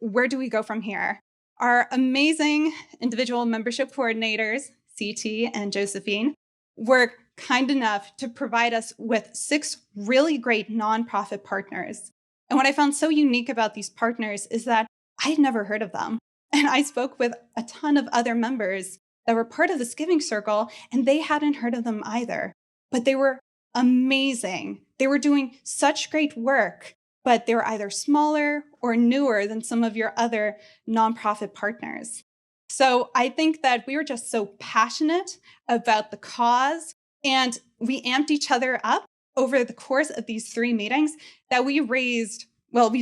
where do we go from here? Our amazing individual membership coordinators, CT and Josephine, were kind enough to provide us with 6 really great nonprofit partners. And what I found so unique about these partners is that I had never heard of them. And I spoke with a ton of other members that were part of this giving circle, and they hadn't heard of them either. But they were amazing. They were doing such great work, but they were either smaller or newer than some of your other nonprofit partners. So I think that we were just so passionate about the cause, and we amped each other up over the course of these 3 meetings that we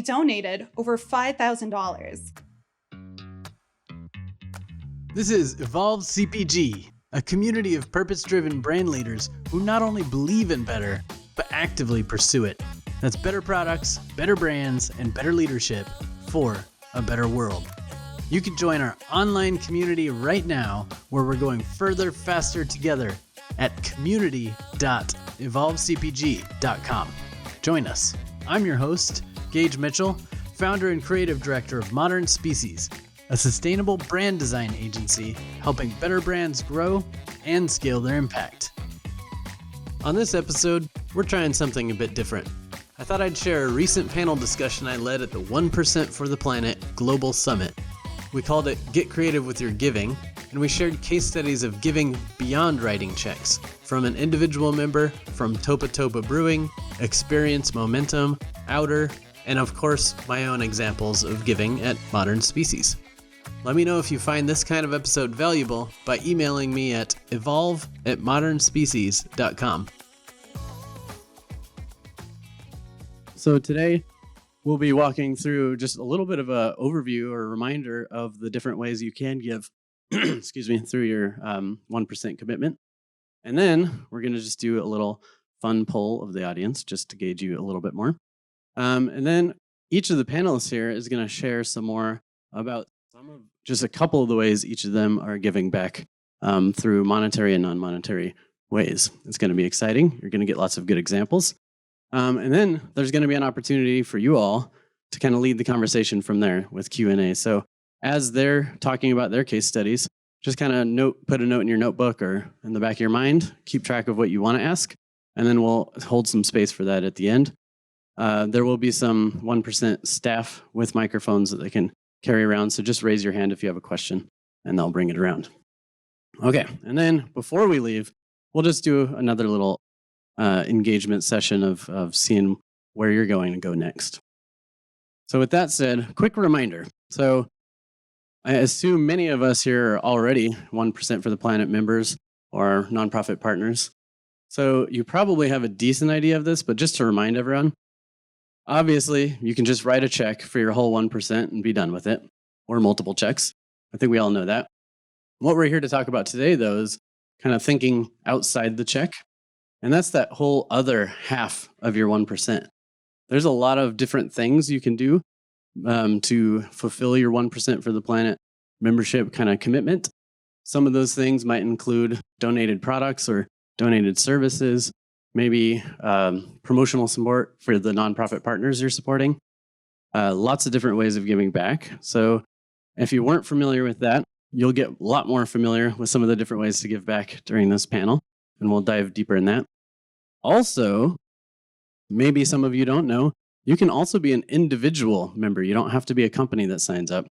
donated over $5,000. This is Evolve CPG, a community of purpose-driven brand leaders who not only believe in better, but actively pursue it. That's better products, better brands, and better leadership for a better world. You can join our online community right now, where we're going further, faster together at community.evolvecpg.com. Join us. I'm your host, Gage Mitchell, founder and creative director of Modern Species, a sustainable brand design agency helping better brands grow and scale their impact. On this episode, we're trying something a bit different. I thought I'd share a recent panel discussion I led at the 1% for the Planet Global Summit. We called it Get Creative with Your Giving, and we shared case studies of giving beyond writing checks from an individual member from Topa Topa Brewing, Experience Momentum, Outer, and of course, my own examples of giving at Modern Species. Let me know if you find this kind of episode valuable by emailing me at evolve@modernspecies.com. So today, we'll be walking through just a little bit of an overview or a reminder of the different ways you can give through your 1% commitment. And then we're going to just do a little fun poll of the audience just to gauge you a little bit more. And then each of the panelists here is going to share some more about just a couple of the ways each of them are giving back through monetary and non-monetary ways. It's going to be exciting. You're going to get lots of good examples. And then there's going to be an opportunity for you all to kind of lead the conversation from there with Q&A. So as they're talking about their case studies, just kind of put a note in your notebook or in the back of your mind, keep track of what you want to ask, and then we'll hold some space for that at the end. There will be some 1% staff with microphones that they can carry around, so just raise your hand if you have a question, and they'll bring it around. Okay, and then before we leave, we'll just do another little engagement session of seeing where you're going to go next. So with that said, quick reminder. So I assume many of us here are already 1% for the Planet members or nonprofit partners. So you probably have a decent idea of this, but just to remind everyone, obviously you can just write a check for your whole 1% and be done with it, or multiple checks. I think we all know that. What we're here to talk about today, though, is kind of thinking outside the check. And that's that whole other half of your 1%. There's a lot of different things you can do to fulfill your 1% for the Planet membership kind of commitment. Some of those things might include donated products or donated services, maybe promotional support for the nonprofit partners you're supporting. Lots of different ways of giving back. So if you weren't familiar with that, you'll get a lot more familiar with some of the different ways to give back during this panel, and we'll dive deeper in that. Also, maybe some of you don't know, you can also be an individual member. You don't have to be a company that signs up.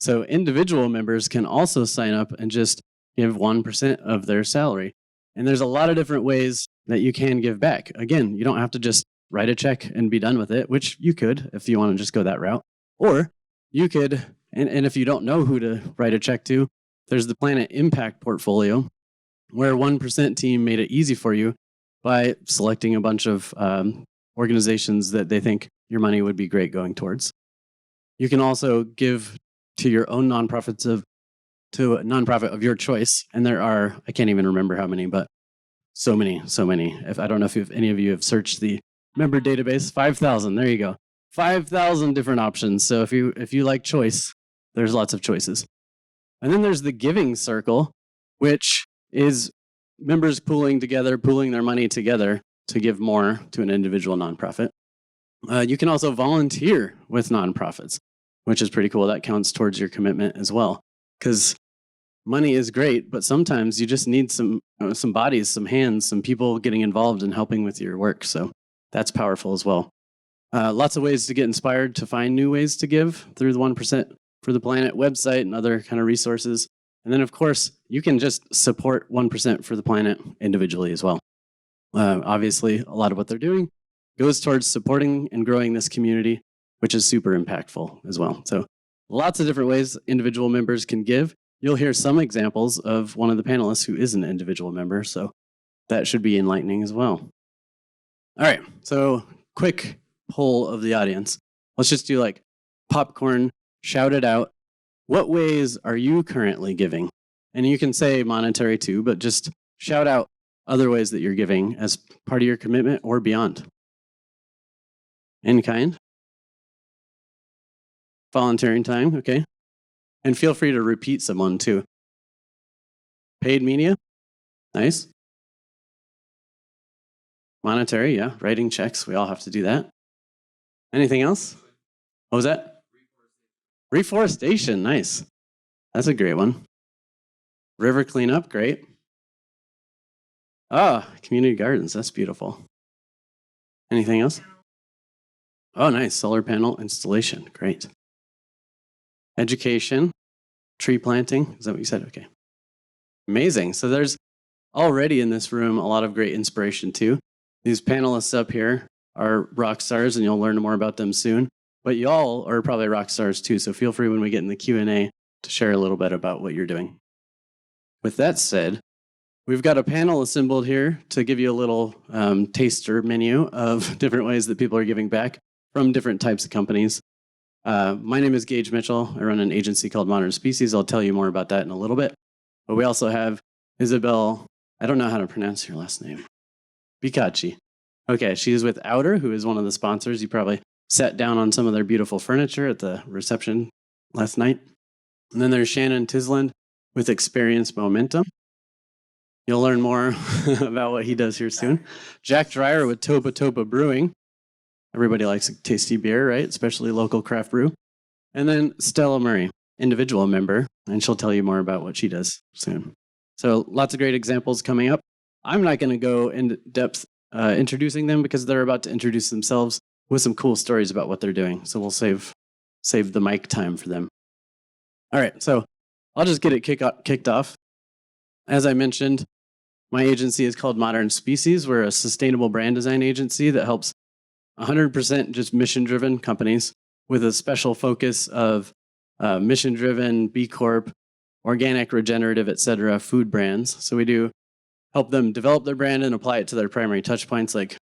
So individual members can also sign up and just give 1% of their salary. And there's a lot of different ways that you can give back. Again, you don't have to just write a check and be done with it, which you could if you want to just go that route. Or you could, and if you don't know who to write a check to, there's the Planet Impact portfolio, where 1% team made it easy for you by selecting a bunch of organizations that they think your money would be great going towards. You can also give to your own nonprofits to a nonprofit of your choice. And there are, I can't even remember how many, but so many. I don't know if any of you have searched the member database, 5,000, there you go. 5,000 different options. So if you like choice, there's lots of choices. And then there's the giving circle, which is members pooling their money together to give more to an individual nonprofit. You can also volunteer with nonprofits, which is pretty cool. That counts towards your commitment as well. Because money is great, but sometimes you just need some bodies, some hands, some people getting involved and helping with your work. So that's powerful as well. Lots of ways to get inspired to find new ways to give through the 1% for the Planet website and other kind of resources. And then, of course, you can just support 1% for the Planet individually as well. Obviously, a lot of what they're doing goes towards supporting and growing this community, which is super impactful as well. So lots of different ways individual members can give. You'll hear some examples of one of the panelists who is an individual member, so that should be enlightening as well. All right, so quick poll of the audience. Let's just do like popcorn, shout it out. What ways are you currently giving? And you can say monetary too, but just shout out other ways that you're giving as part of your commitment or beyond. In kind? Volunteering time, okay. And feel free to repeat someone too. Paid media, nice. Monetary, yeah, writing checks, we all have to do that. Anything else? What was that? Reforestation, nice. That's a great one. River cleanup, great. Community gardens, that's beautiful. Anything else? Oh, nice, solar panel installation, great. Education, tree planting, is that what you said? Okay. Amazing, so there's already in this room a lot of great inspiration too. These panelists up here are rock stars, and you'll learn more about them soon. But y'all are probably rock stars too, so feel free when we get in the Q&A to share a little bit about what you're doing. With that said, we've got a panel assembled here to give you a little taster menu of different ways that people are giving back from different types of companies. My name is Gage Mitchell. I run an agency called Modern Species. I'll tell you more about that in a little bit. But we also have Isabelle, I don't know how to pronounce your last name, Bicaci. Okay, she is with Outer, who is one of the sponsors. You probably sat down on some of their beautiful furniture at the reception last night. And then there's Shanon Tysland with Experience Momentum. You'll learn more about what he does here soon. Jack Dyer with Topa Topa Brewing. Everybody likes a tasty beer, right? Especially local craft brew. And then Stella Murray, individual member, and she'll tell you more about what she does soon. So lots of great examples coming up. I'm not going to go into depth introducing them because they're about to introduce themselves with some cool stories about what they're doing. So we'll save the mic time for them. All right, so I'll just get it kicked off. As I mentioned, my agency is called Modern Species. We're a sustainable brand design agency that helps 100% just mission-driven companies with a special focus of mission-driven, B Corp, organic, regenerative, et cetera, food brands. So we do help them develop their brand and apply it to their primary touch points like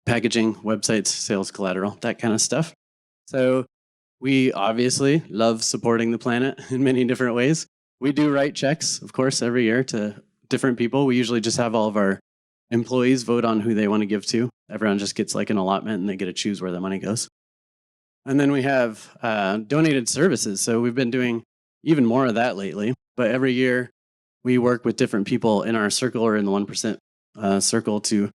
packaging, websites, sales collateral, that kind of stuff. So we obviously love supporting the planet in many different ways. We do write checks, of course, every year to different people. We usually just have all of our employees vote on who they want to give to. Everyone just gets like an allotment and they get to choose where the money goes. And then we have donated services. So we've been doing even more of that lately. But every year we work with different people in our circle or in the 1% circle to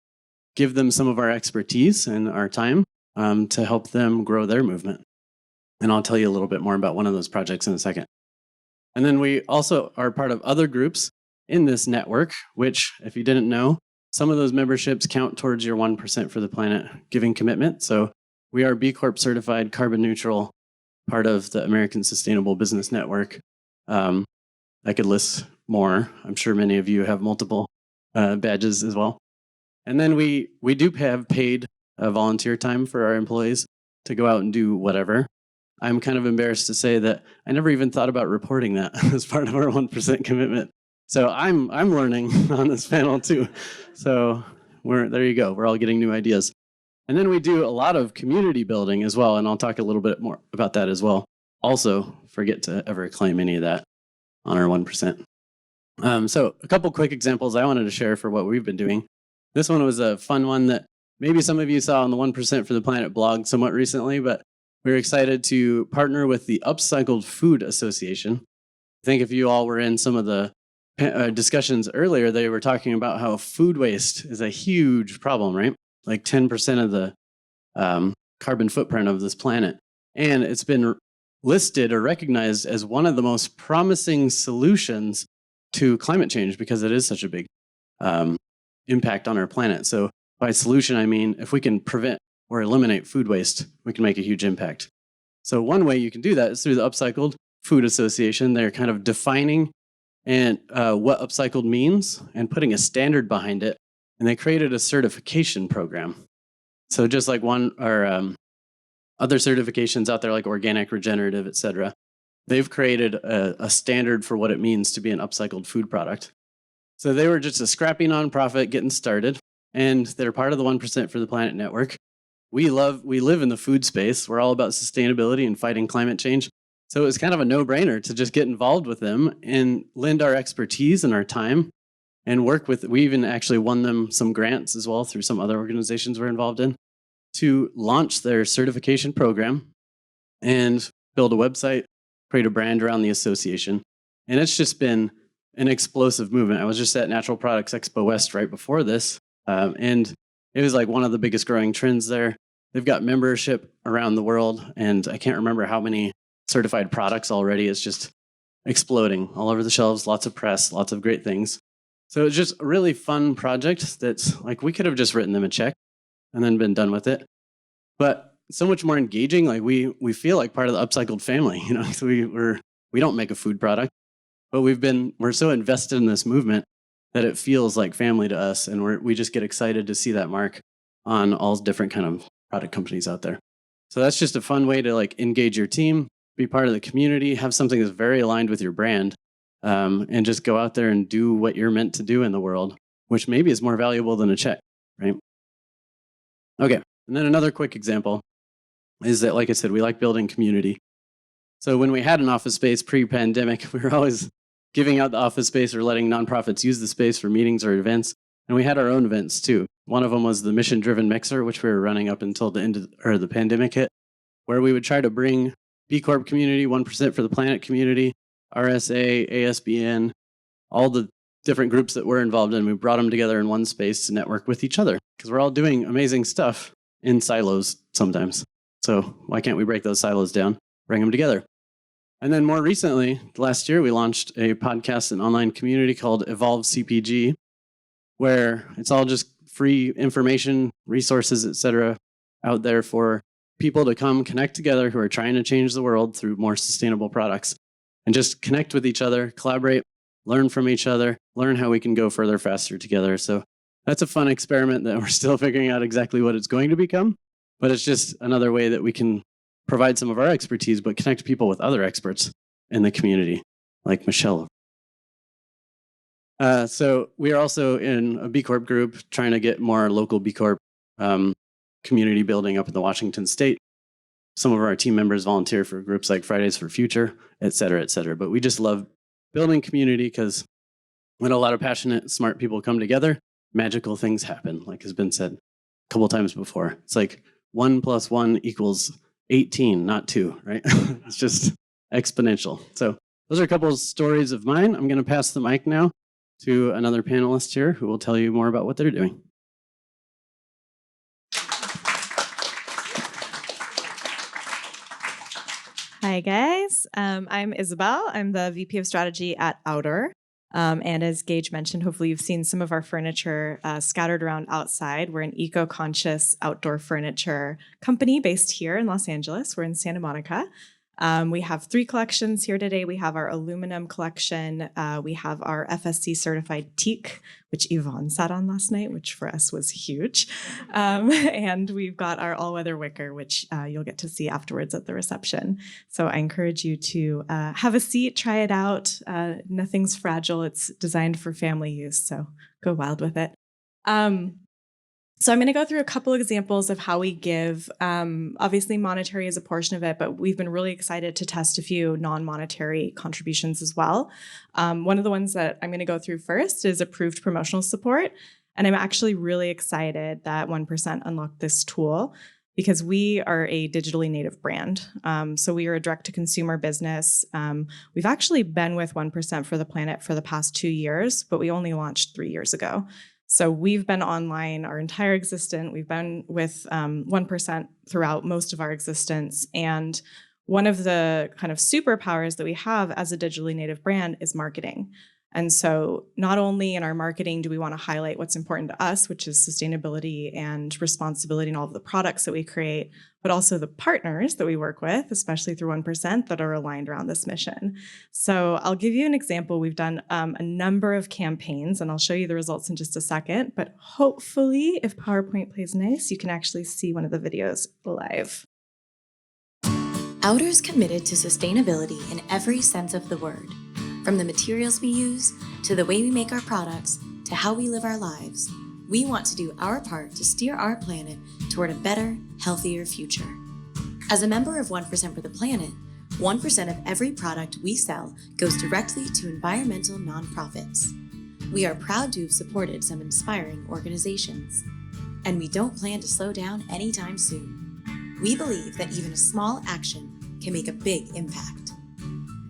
give them some of our expertise and our time to help them grow their movement. And I'll tell you a little bit more about one of those projects in a second. And then we also are part of other groups in this network, which, if you didn't know, some of those memberships count towards your 1% for the planet giving commitment. So we are B Corp certified, carbon neutral, part of the American Sustainable Business Network. I could list more. I'm sure many of you have multiple badges as well. And then we do have paid volunteer time for our employees to go out and do whatever. I'm kind of embarrassed to say that I never even thought about reporting that as part of our 1% commitment. So I'm learning on this panel too. So there you go. We're all getting new ideas. And then we do a lot of community building as well, and I'll talk a little bit more about that as well. Also, forget to ever claim any of that on our 1%. So a couple quick examples I wanted to share for what we've been doing. This one was a fun one that maybe some of you saw on the 1% for the Planet blog somewhat recently, but we're excited to partner with the Upcycled Food Association. I think if you all were in some of the discussions earlier, they were talking about how food waste is a huge problem, right? Like 10% of the carbon footprint of this planet. And it's been listed or recognized as one of the most promising solutions to climate change because it is such a big impact on our planet. So by solution, I mean if we can prevent or eliminate food waste, we can make a huge impact. So one way you can do that is through the Upcycled Food Association. They're kind of defining and what upcycled means and putting a standard behind it. And they created a certification program. So just like one or other certifications out there like organic, regenerative, et cetera, they've created a standard for what it means to be an upcycled food product. So they were just a scrappy nonprofit getting started, and they're part of the 1% for the Planet Network. We live in the food space. We're all about sustainability and fighting climate change. So it was kind of a no-brainer to just get involved with them and lend our expertise and our time and work with. We even actually won them some grants as well through some other organizations we're involved in to launch their certification program and build a website, create a brand around the association. And it's just been an explosive movement. I was just at Natural Products Expo West right before this, and it was like one of the biggest growing trends there. They've got membership around the world, and I can't remember how many certified products already. It's just exploding all over the shelves, lots of press, lots of great things. So it's just a really fun project that's like we could have just written them a check and then been done with it. But so much more engaging, like we feel like part of the upcycled family, you know. So we don't make a food product, but we're so invested in this movement that it feels like family to us, and we just get excited to see that mark on all different kind of product companies out there. So that's just a fun way to like engage your team, be part of the community, have something that's very aligned with your brand, and just go out there and do what you're meant to do in the world, which maybe is more valuable than a check, right? Okay, and then another quick example is that, like I said, we like building community. So when we had an office space pre-pandemic, we were always giving out the office space or letting nonprofits use the space for meetings or events. And we had our own events too. One of them was the Mission-Driven Mixer, which we were running up until the end of the pandemic hit, where we would try to bring B Corp community, 1% for the Planet community, RSA, ASBN, all the different groups that we're involved in. We brought them together in one space to network with each other because we're all doing amazing stuff in silos sometimes. So why can't we break those silos down, bring them together? And then more recently, last year, we launched a podcast and online community called Evolve CPG, where it's all just free information, resources, et cetera, out there for people to come connect together who are trying to change the world through more sustainable products and just connect with each other, collaborate, learn from each other, learn how we can go further, faster together. So that's a fun experiment that we're still figuring out exactly what it's going to become, but it's just another way that we can provide some of our expertise, but connect people with other experts in the community, like Michelle. So we are also in a B Corp group trying to get more local B Corp community building up in the Washington state. Some of our team members volunteer for groups like Fridays for Future, et cetera, et cetera. But we just love building community because when a lot of passionate, smart people come together, magical things happen, like has been said a couple times before. It's like 1 + 1 = 18, not 2, right? It's just exponential. So those are a couple of stories of mine. I'm going to pass the mic now to another panelist here who will tell you more about what they're doing. Hi, guys. I'm Isabelle. I'm the VP of Strategy at Outer. And as Gage mentioned, hopefully you've seen some of our furniture scattered around outside. We're an eco-conscious outdoor furniture company based here in Los Angeles. We're in Santa Monica. We have 3 collections here today. We have our aluminum collection. We have our FSC certified teak, which Yvonne sat on last night, which for us was huge. And we've got our all-weather wicker, which you'll get to see afterwards at the reception. So I encourage you to have a seat, try it out. Nothing's fragile. It's designed for family use, so go wild with it. So I'm going to go through a couple examples of how we give. Obviously, monetary is a portion of it, but we've been really excited to test a few non-monetary contributions as well. One of the ones that I'm going to go through first is approved promotional support. And I'm actually really excited that 1% unlocked this tool because we are a digitally native brand. So we are a direct-to-consumer business. We've actually been with 1% for the Planet for the past 2 years, but we only launched 3 years ago. So we've been online our entire existence. We've been with 1% throughout most of our existence. And one of the kind of superpowers that we have as a digitally native brand is marketing. And so not only in our marketing do we want to highlight what's important to us, which is sustainability and responsibility in all of the products that we create, but also the partners that we work with, especially through 1%, that are aligned around this mission. So I'll give you an example. We've done a number of campaigns, and I'll show you the results in just a second. But hopefully, if PowerPoint plays nice, you can actually see one of the videos live. Outer's committed to sustainability in every sense of the word. From the materials we use, to the way we make our products, to how we live our lives, we want to do our part to steer our planet toward a better, healthier future. As a member of 1% for the Planet, 1% of every product we sell goes directly to environmental nonprofits. We are proud to have supported some inspiring organizations, and we don't plan to slow down anytime soon. We believe that even a small action can make a big impact.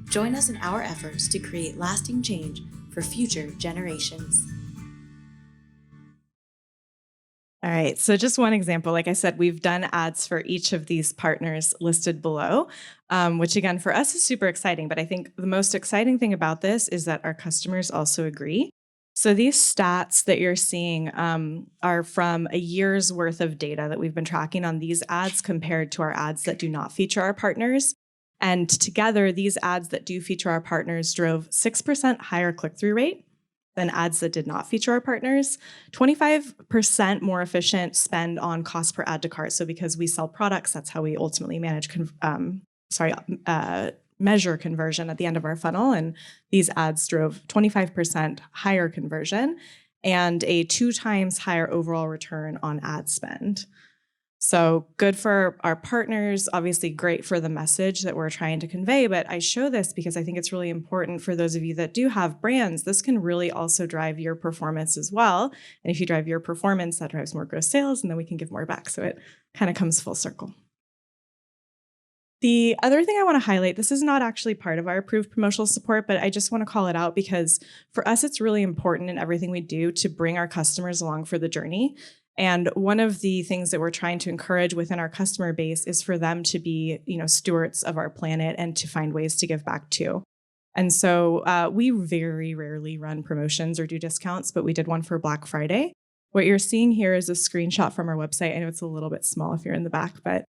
Join us in our efforts to create lasting change for future generations. All right, so just one example. Like I said, we've done ads for each of these partners listed below, which again, for us is super exciting. But I think the most exciting thing about this is that our customers also agree. So these stats that you're seeing are from a year's worth of data that we've been tracking on these ads compared to our ads that do not feature our partners. And together, these ads that do feature our partners drove 6% higher click-through rate than ads that did not feature our partners, 25% more efficient spend on cost per add to cart. So because we sell products, that's how we ultimately measure conversion at the end of our funnel. And these ads drove 25% higher conversion and a 2 times higher overall return on ad spend. So good for our partners, obviously great for the message that we're trying to convey. But I show this because I think it's really important for those of you that do have brands. This can really also drive your performance as well. And if you drive your performance, that drives more gross sales, and then we can give more back. So it kind of comes full circle. The other thing I want to highlight, this is not actually part of our approved promotional support, but I just want to call it out because for us, it's really important in everything we do to bring our customers along for the journey. And one of the things that we're trying to encourage within our customer base is for them to be, stewards of our planet and to find ways to give back too. And so we very rarely run promotions or do discounts, but we did one for Black Friday. What you're seeing here is a screenshot from our website. I know it's a little bit small if you're in the back, but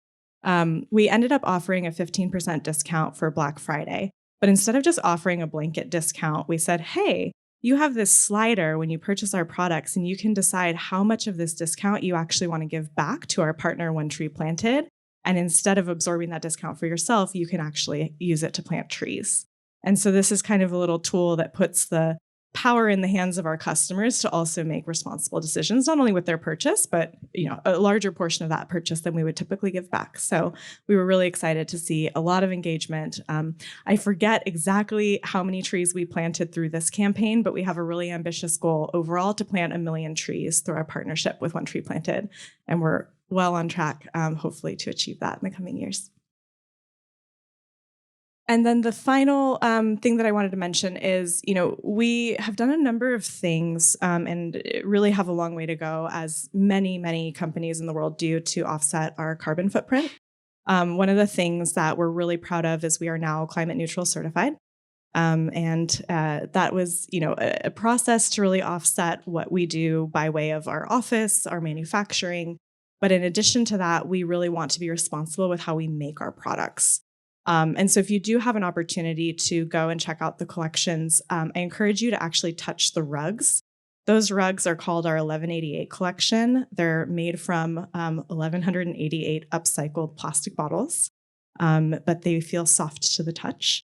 we ended up offering a 15% discount for Black Friday. But instead of just offering a blanket discount, we said, hey, you have this slider when you purchase our products, and you can decide how much of this discount you actually want to give back to our partner One Tree Planted. And instead of absorbing that discount for yourself, you can actually use it to plant trees. And so this is kind of a little tool that puts the power in the hands of our customers to also make responsible decisions, not only with their purchase, but a larger portion of that purchase than we would typically give back. So we were really excited to see a lot of engagement. I forget exactly how many trees we planted through this campaign, but we have a really ambitious goal overall to plant 1 million trees through our partnership with One Tree Planted. And we're well on track, hopefully, to achieve that in the coming years. And then the final thing that I wanted to mention is, we have done a number of things and really have a long way to go, as many, many companies in the world do, to offset our carbon footprint. One of the things that we're really proud of is we are now climate neutral certified. And that was, a process to really offset what we do by way of our office, our manufacturing. But in addition to that, we really want to be responsible with how we make our products. And so if you do have an opportunity to go and check out the collections, I encourage you to actually touch the rugs. Those rugs are called our 1188 collection. They're made from 1188 upcycled plastic bottles, but they feel soft to the touch.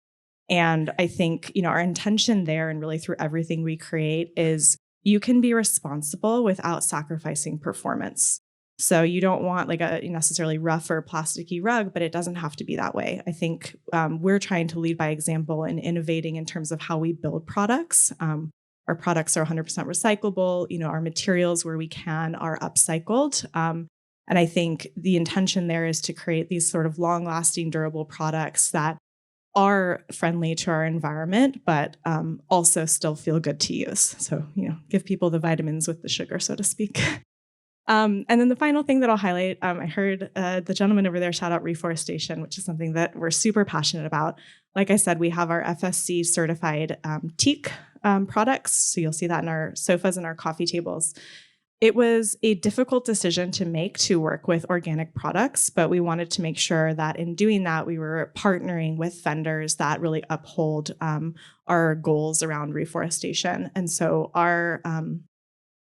And I think, our intention there, and really through everything we create, is you can be responsible without sacrificing performance. So you don't want like a necessarily rough or plasticky rug, but it doesn't have to be that way. I think we're trying to lead by example and innovating in terms of how we build products. Our products are 100% recyclable. Our materials, where we can, are upcycled. And I think the intention there is to create these sort of long-lasting, durable products that are friendly to our environment, but also still feel good to use. So, give people the vitamins with the sugar, so to speak. And then the final thing that I'll highlight, I heard the gentleman over there shout out reforestation, which is something that we're super passionate about. Like I said, we have our FSC certified teak products. So you'll see that in our sofas and our coffee tables. It was a difficult decision to make to work with organic products, but we wanted to make sure that in doing that, we were partnering with vendors that really uphold our goals around reforestation. And so our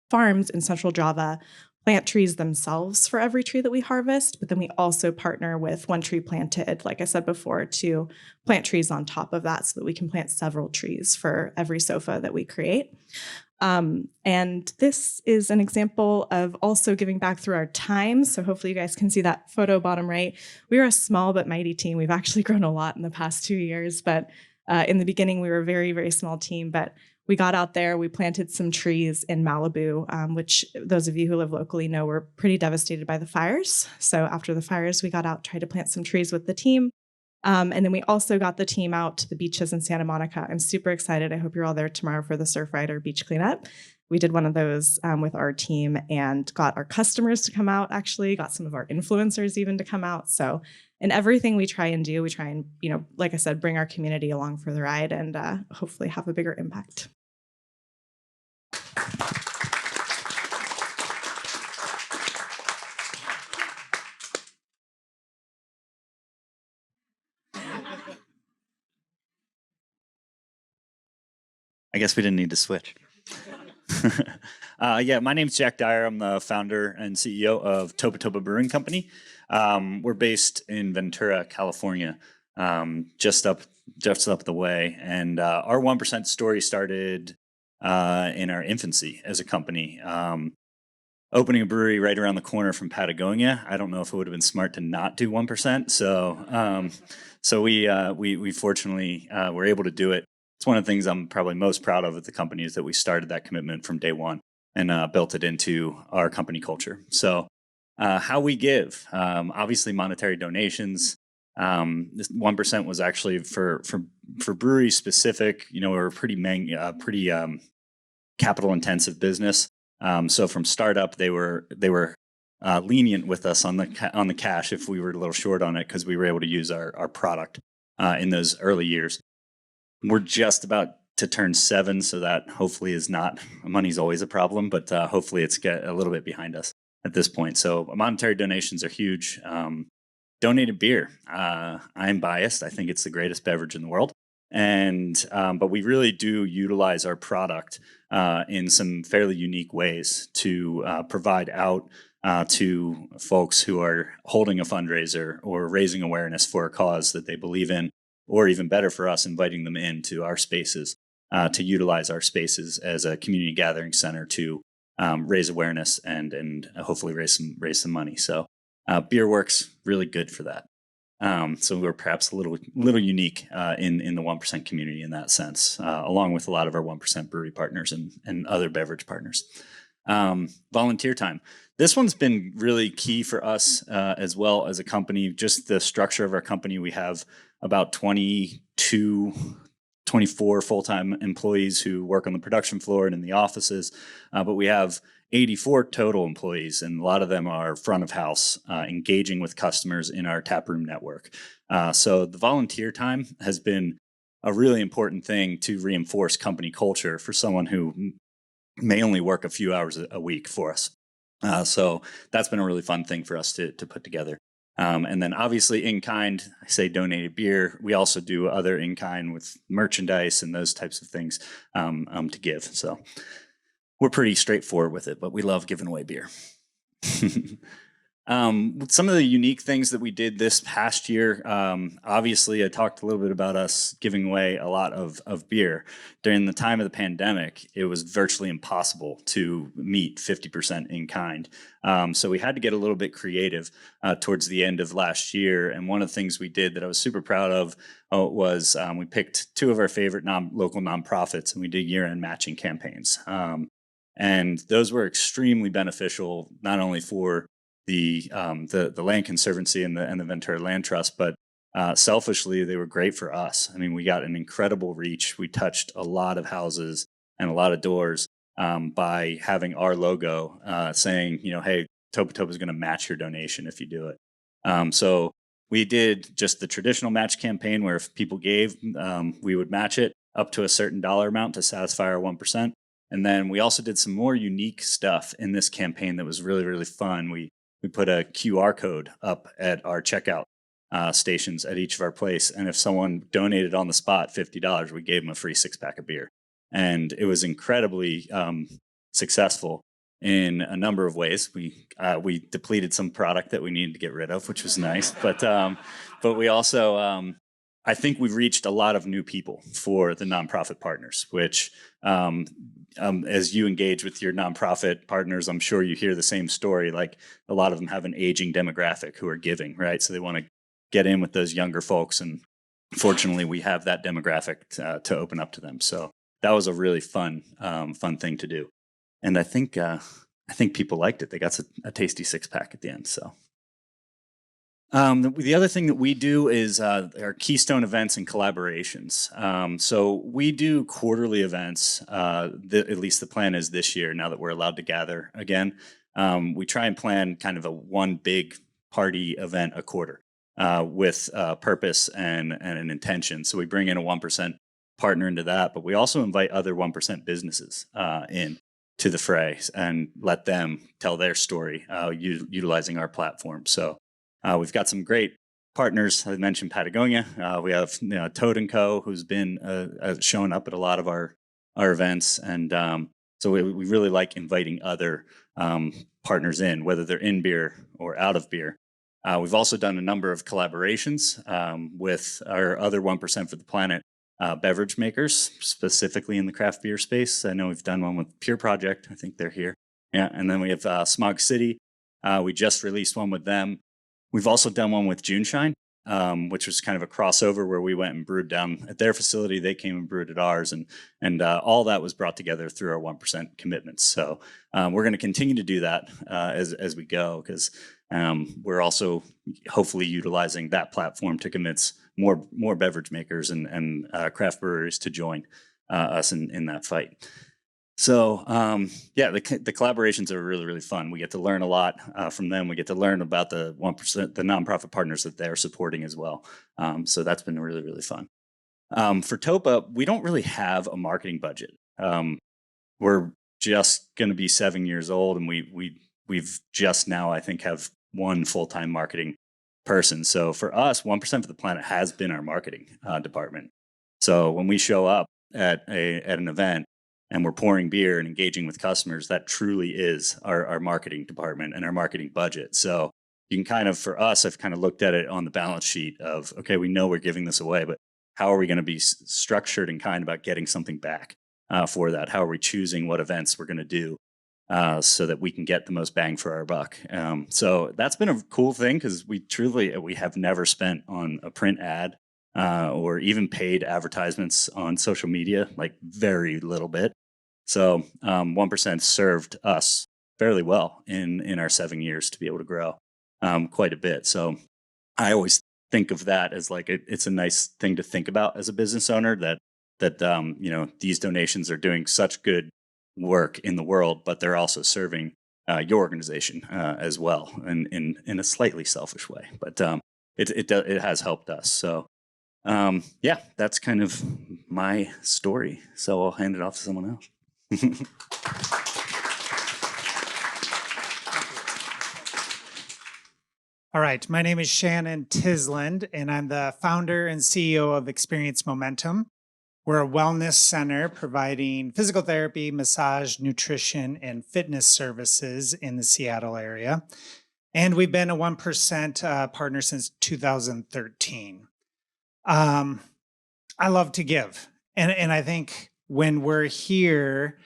farms in Central Java plant trees themselves for every tree that we harvest, but then we also partner with One Tree Planted, like I said before, to plant trees on top of that so that we can plant several trees for every sofa that we create. And this is an example of also giving back through our time. So hopefully you guys can see that photo bottom right. We are a small but mighty team. We've actually grown a lot in the past 2 years, but in the beginning we were a very, very small team, but we got out there, we planted some trees in Malibu, which those of you who live locally know were pretty devastated by the fires. So after the fires, we got out, tried to plant some trees with the team. And then we also got the team out to the beaches in Santa Monica. I'm super excited. I hope you're all there tomorrow for the Surfrider Beach Cleanup. We did one of those with our team and got our customers to come out, actually, got some of our influencers even to come out. So in everything we try and do, we try and, like I said, bring our community along for the ride and hopefully have a bigger impact. I guess we didn't need to switch. Yeah, my name's Jack Dyer. I'm the founder and CEO of Topa Topa Brewing Company. We're based in Ventura, California, just up the way. And our 1% story started in our infancy as a company. Opening a brewery right around the corner from Patagonia. I don't know if it would have been smart to not do 1%. So we fortunately were able to do it. It's one of the things I'm probably most proud of at the company is that we started that commitment from day one and built it into our company culture. So how we give, obviously monetary donations. This 1% was actually for brewery specific. We're a pretty capital intensive business. So from startup, they were lenient with us on the cash if we were a little short on it because we were able to use our product in those early years. We're just about to turn 7, so that hopefully is not, money's always a problem, but hopefully it's get a little bit behind us at this point. So monetary donations are huge. Donated beer. I'm biased. I think it's the greatest beverage in the world. But we really do utilize our product in some fairly unique ways to provide out to folks who are holding a fundraiser or raising awareness for a cause that they believe in, or even better for us, inviting them into our spaces to utilize our spaces as a community gathering center to raise awareness and hopefully raise some money. So beer works really good for that. So we're perhaps a little unique in the 1% community in that sense, along with a lot of our 1% brewery partners and other beverage partners. Volunteer time. This one's been really key for us as well as a company. Just the structure of our company, we have about 24 full-time employees who work on the production floor and in the offices, but we have 84 total employees, and a lot of them are front of house, engaging with customers in our taproom network. So the volunteer time has been a really important thing to reinforce company culture for someone who may only work a few hours a week for us. So that's been a really fun thing for us to put together. And then obviously in-kind, I say donated beer. We also do other in-kind with merchandise and those types of things to give. So we're pretty straightforward with it, but we love giving away beer. Some of the unique things that we did this past year, obviously I talked a little bit about us giving away a lot of beer. During the time of the pandemic, it was virtually impossible to meet 50% in kind. So we had to get a little bit creative towards the end of last year. And one of the things we did that I was super proud of was we picked 2 of our favorite local nonprofits and we did year-end matching campaigns. And those were extremely beneficial, not only for the Land Conservancy and the Ventura Land Trust, but selfishly, they were great for us. I mean, we got an incredible reach. We touched a lot of houses and a lot of doors by having our logo saying, hey, Topotopa is going to match your donation if you do it. So we did just the traditional match campaign where if people gave, we would match it up to a certain dollar amount to satisfy our 1%. And then we also did some more unique stuff in this campaign that was really, really fun. We put a QR code up at our checkout stations at each of our place. And if someone donated on the spot $50, we gave them a free 6-pack of beer. And it was incredibly successful in a number of ways. We depleted some product that we needed to get rid of, which was nice. But we also, I think we've reached a lot of new people for the nonprofit partners, which as you engage with your nonprofit partners, I'm sure you hear the same story. Like a lot of them have an aging demographic who are giving, right? So they want to get in with those younger folks. And fortunately, we have that demographic to open up to them. So that was a really fun thing to do. And I think people liked it. They got a tasty 6-pack at the end. So the other thing that we do is our Keystone events and collaborations. So we do quarterly events. At least the plan is this year, now that we're allowed to gather again. We try and plan kind of a one big party event a quarter with purpose and an intention. So we bring in a 1% partner into that, but we also invite other 1% businesses in to the fray and let them tell their story utilizing our platform. So we've got some great partners. I mentioned Patagonia. We have Toad & Co., who's been showing up at a lot of our events. And so we really like inviting other partners in, whether they're in beer or out of beer. We've also done a number of collaborations with our other 1% for the Planet beverage makers, specifically in the craft beer space. I know we've done one with Pure Project. I think they're here. Yeah, and then we have Smog City. We just released one with them. We've also done one with Juneshine, which was kind of a crossover where we went and brewed down at their facility. They came and brewed at ours, and all that was brought together through our 1% commitments. So we're going to continue to do that as we go, because we're also hopefully utilizing that platform to convince more beverage makers and craft breweries to join us in that fight. So yeah, the collaborations are really, really fun. We get to learn a lot from them. We get to learn about the 1%, the nonprofit partners that they're supporting as well. So that's been really, really fun. For Topa, we don't really have a marketing budget. We're just going to be 7 years old, and we've just now, I think, have one full-time marketing person. So for us, 1% for the Planet has been our marketing department. So when we show up at an event and we're pouring beer and engaging with customers, that truly is our marketing department and our marketing budget. So you can kind of, for us, I've kind of looked at it on the balance sheet of, okay, we know we're giving this away, but how are we going to be structured and kind about getting something back for that? How are we choosing what events we're going to do so that we can get the most bang for our buck? So that's been a cool thing, because we have never spent on a print ad or even paid advertisements on social media, like very little bit. So 1% served us fairly well in our 7 years to be able to grow quite a bit. So I always think of that as like it's a nice thing to think about as a business owner, that these donations are doing such good work in the world, but they're also serving your organization as well, and in a slightly selfish way. But it has helped us. So yeah, that's kind of my story. So I'll hand it off to someone else. All right, my name is Shanon Tysland, and I'm the founder and CEO of Experience Momentum. We're a wellness center providing physical therapy, massage, nutrition, and fitness services in the Seattle area. And we've been a 1% partner since 2013. I love to give. And I think when we're here,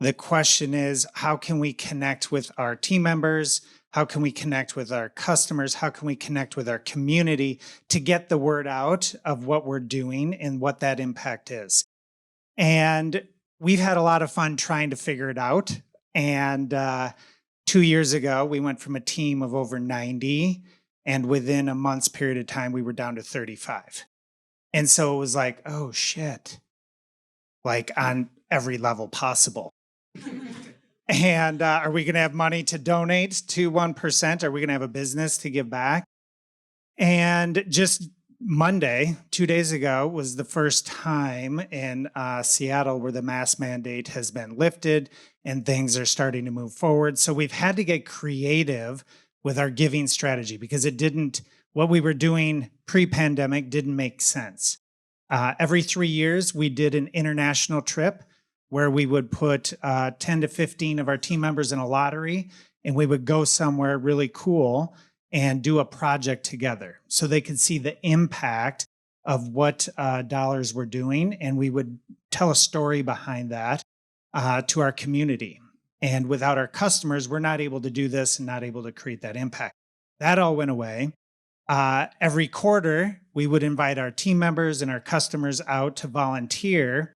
the question is, how can we connect with our team members? How can we connect with our customers? How can we connect with our community to get the word out of what we're doing and what that impact is? And we've had a lot of fun trying to figure it out. And 2 years ago, we went from a team of over 90, and within a month's period of time, we were down to 35. And so it was like, oh shit, like on every level possible. And are we going to have money to donate to 1%? Are we going to have a business to give back? And just Monday, 2 days ago, was the first time in Seattle where the mask mandate has been lifted and things are starting to move forward. So we've had to get creative with our giving strategy because what we were doing pre-pandemic didn't make sense. Every 3 years, we did an international trip where we would put 10 to 15 of our team members in a lottery, and we would go somewhere really cool and do a project together so they could see the impact of what dollars we're doing. And we would tell a story behind that to our community. And without our customers, we're not able to do this and not able to create that impact. That all went away. Every quarter, we would invite our team members and our customers out to volunteer,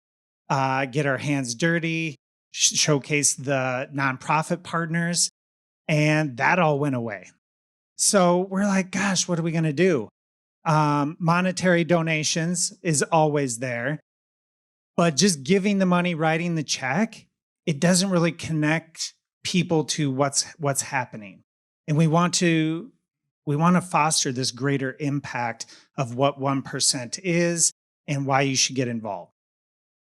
get our hands dirty, showcase the nonprofit partners, and that all went away. So we're like, gosh, what are we going to do? Monetary donations is always there, but just giving the money, writing the check, it doesn't really connect people to what's happening. And we want to foster this greater impact of what 1% is and why you should get involved.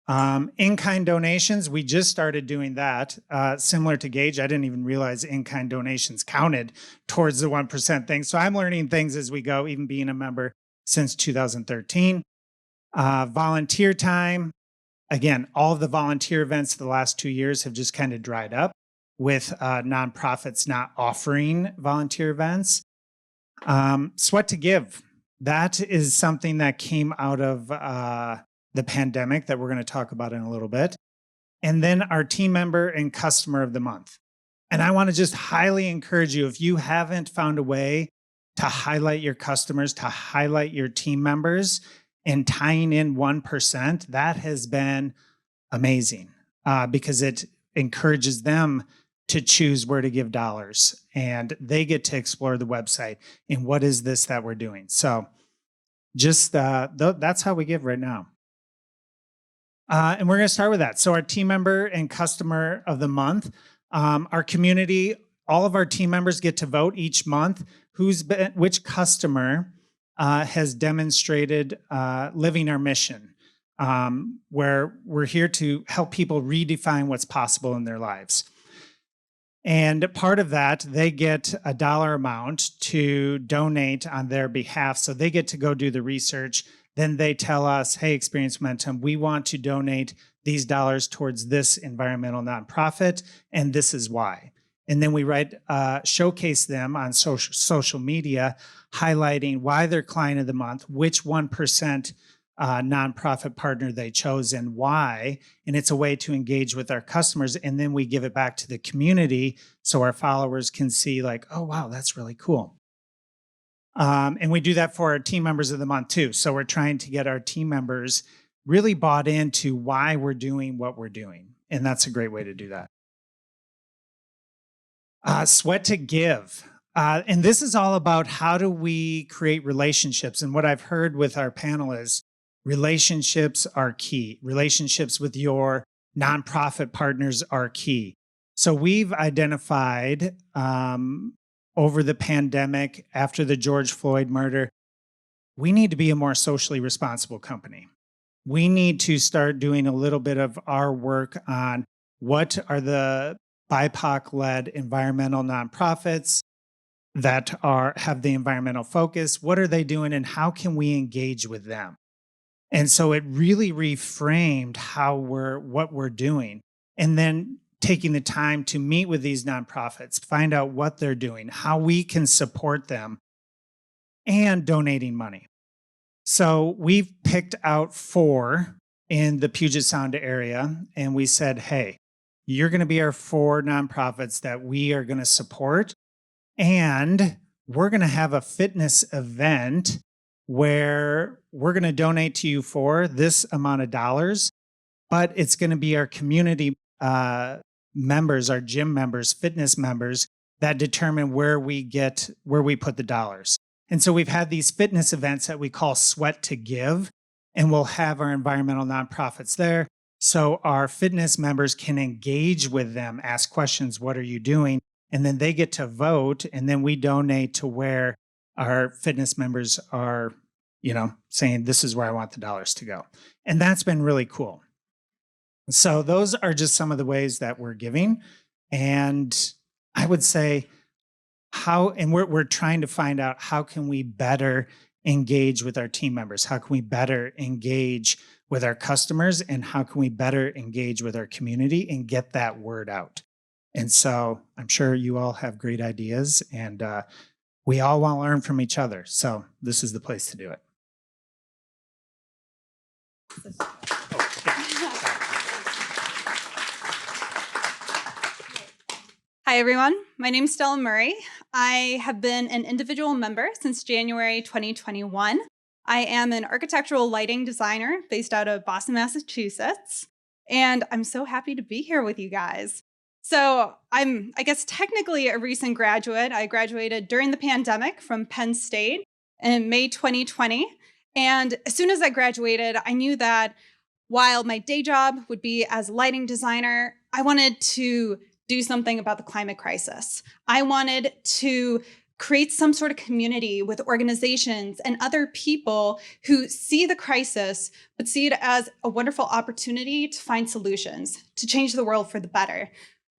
In-kind donations, we just started doing that. Similar to Gage, I didn't even realize in-kind donations counted towards the 1% thing. So I'm learning things as we go, even being a member since 2013. Volunteer time. Again, all of the volunteer events the last 2 years have just kind of dried up with nonprofits not offering volunteer events. Sweat to Give. That is something that came out of the pandemic that we're going to talk about in a little bit. And then our team member and customer of the month. And I want to just highly encourage you, if you haven't found a way to highlight your customers, to highlight your team members and tying in 1%, that has been amazing because it encourages them to choose where to give dollars, and they get to explore the website and what is this that we're doing. So just that's how we give right now. And we're going to start with that. So our team member and customer of the month, our community, all of our team members get to vote each month which customer has demonstrated living our mission, where we're here to help people redefine what's possible in their lives. And part of that, they get a dollar amount to donate on their behalf. So they get to go do the research. Then they tell us, hey, Experience Momentum, we want to donate these dollars towards this environmental nonprofit, and this is why. And then we showcase them on social media, highlighting why they're client of the month, which 1% nonprofit partner they chose and why. And it's a way to engage with our customers. And then we give it back to the community so our followers can see like, oh, wow, that's really cool. And we do that for our team members of the month too. So we're trying to get our team members really bought into why we're doing what we're doing. And that's a great way to do that. Sweat to Give. And this is all about how do we create relationships. And what I've heard with our panel is relationships are key. Relationships with your nonprofit partners are key. So we've identified over the pandemic, after the George Floyd murder, we need to be a more socially responsible company. We need to start doing a little bit of our work on what are the BIPOC-led environmental nonprofits that have the environmental focus. What are they doing and how can we engage with them? And so it really reframed what we're doing. And then taking the time to meet with these nonprofits, find out what they're doing, how we can support them, and donating money. So we've picked out 4 in the Puget Sound area, and we said, hey, you're going to be our 4 nonprofits that we are going to support, and we're going to have a fitness event where we're going to donate to you for this amount of dollars, but it's going to be our community members, our gym members, fitness members that determine where we put the dollars. And so we've had these fitness events that we call Sweat to Give, and we'll have our environmental nonprofits there. so our fitness members can engage with them, ask questions, what are you doing? And then they get to vote, and then we donate to where our fitness members are, saying this is where I want the dollars to go. And that's been really cool. So those are just some of the ways that we're giving. And I would say we're trying to find out how can we better engage with our team members? How can we better engage with our customers? And how can we better engage with our community and get that word out? And so I'm sure you all have great ideas, and we all want to learn from each other. So this is the place to do it. Hi, everyone. My name is Stella Murray. I have been an individual member since January 2021. I am an architectural lighting designer based out of Boston, Massachusetts, and I'm so happy to be here with you guys. So I'm, I guess, technically a recent graduate. I graduated during the pandemic from Penn State in May 2020. And as soon as I graduated, I knew that while my day job would be as a lighting designer, I wanted to do something about the climate crisis. I wanted to create some sort of community with organizations and other people who see the crisis, but see it as a wonderful opportunity to find solutions, to change the world for the better.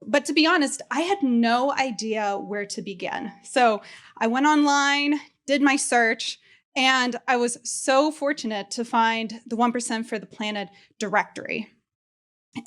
But to be honest, I had no idea where to begin. So I went online, did my search, and I was so fortunate to find the 1% for the Planet directory.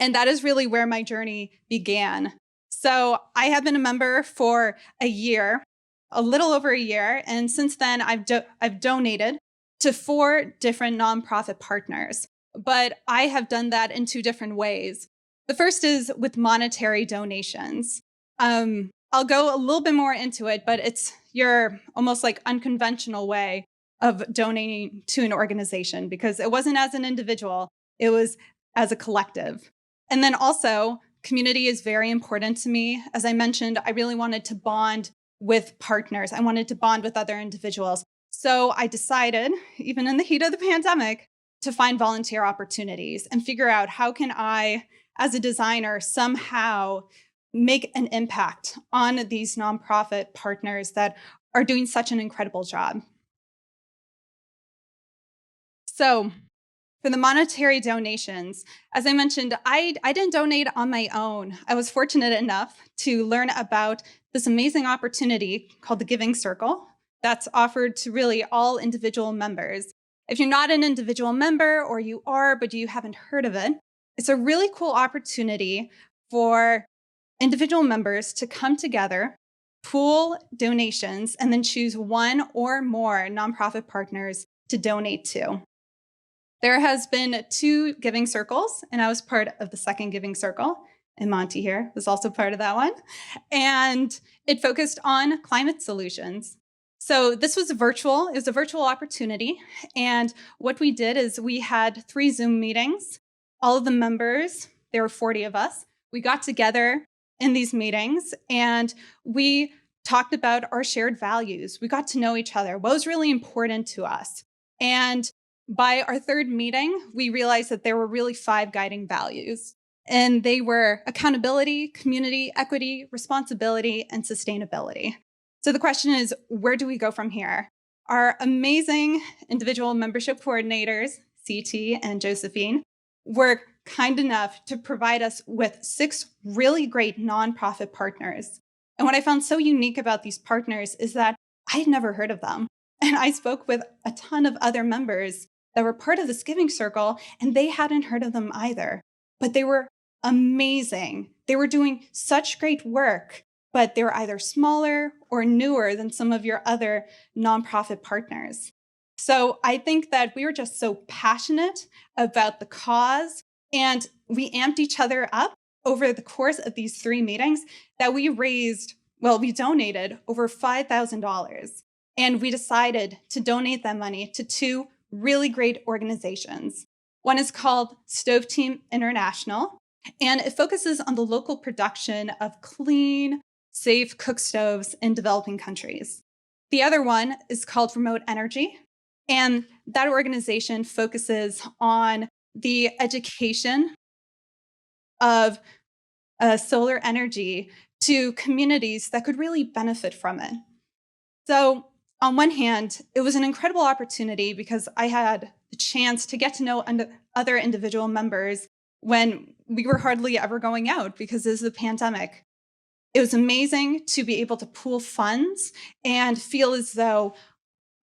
And that is really where my journey began. So I have been a member for a year, a little over a year. And since then, I've donated to 4 different nonprofit partners. But I have done that in 2 different ways. The first is with monetary donations. I'll go a little bit more into it, but it's your almost like unconventional way of donating to an organization, because it wasn't as an individual, it was as a collective. And then also, community is very important to me. As I mentioned, I really wanted to bond with partners. I wanted to bond with other individuals. So I decided, even in the heat of the pandemic, to find volunteer opportunities and figure out how can I, as a designer, somehow make an impact on these nonprofit partners that are doing such an incredible job. So for the monetary donations, as I mentioned, I didn't donate on my own. I was fortunate enough to learn about this amazing opportunity called the Giving Circle that's offered to really all individual members. If you're not an individual member, or you are, but you haven't heard of it, it's a really cool opportunity for individual members to come together, pool donations, and then choose 1 or more nonprofit partners to donate to. There has been 2 giving circles, and I was part of the second giving circle, and Monty here was also part of that one. And it focused on climate solutions. So this was virtual. It was a virtual opportunity. And what we did is we had 3 Zoom meetings. All of the members, there were 40 of us, we got together in these meetings and we talked about our shared values. We got to know each other, what was really important to us. And by our 3rd meeting, we realized that there were really 5 guiding values. And they were accountability, community, equity, responsibility, and sustainability. So the question is, where do we go from here? Our amazing individual membership coordinators, CT and Josephine, were kind enough to provide us with 6 really great nonprofit partners. And what I found so unique about these partners is that I had never heard of them. And I spoke with a ton of other members that were part of this giving circle, and they hadn't heard of them either. But they were amazing. They were doing such great work, but they were either smaller or newer than some of your other nonprofit partners. So I think that we were just so passionate about the cause, and we amped each other up over the course of these 3 meetings that we donated over $5,000. And we decided to donate that money to 2 really great organizations. One is called Stove Team International, and it focuses on the local production of clean, safe cook stoves in developing countries. The other one is called Remote Energy, and that organization focuses on the education of solar energy to communities that could really benefit from it. So on one hand, it was an incredible opportunity because I had the chance to get to know other individual members when we were hardly ever going out because of the pandemic. It was amazing to be able to pool funds and feel as though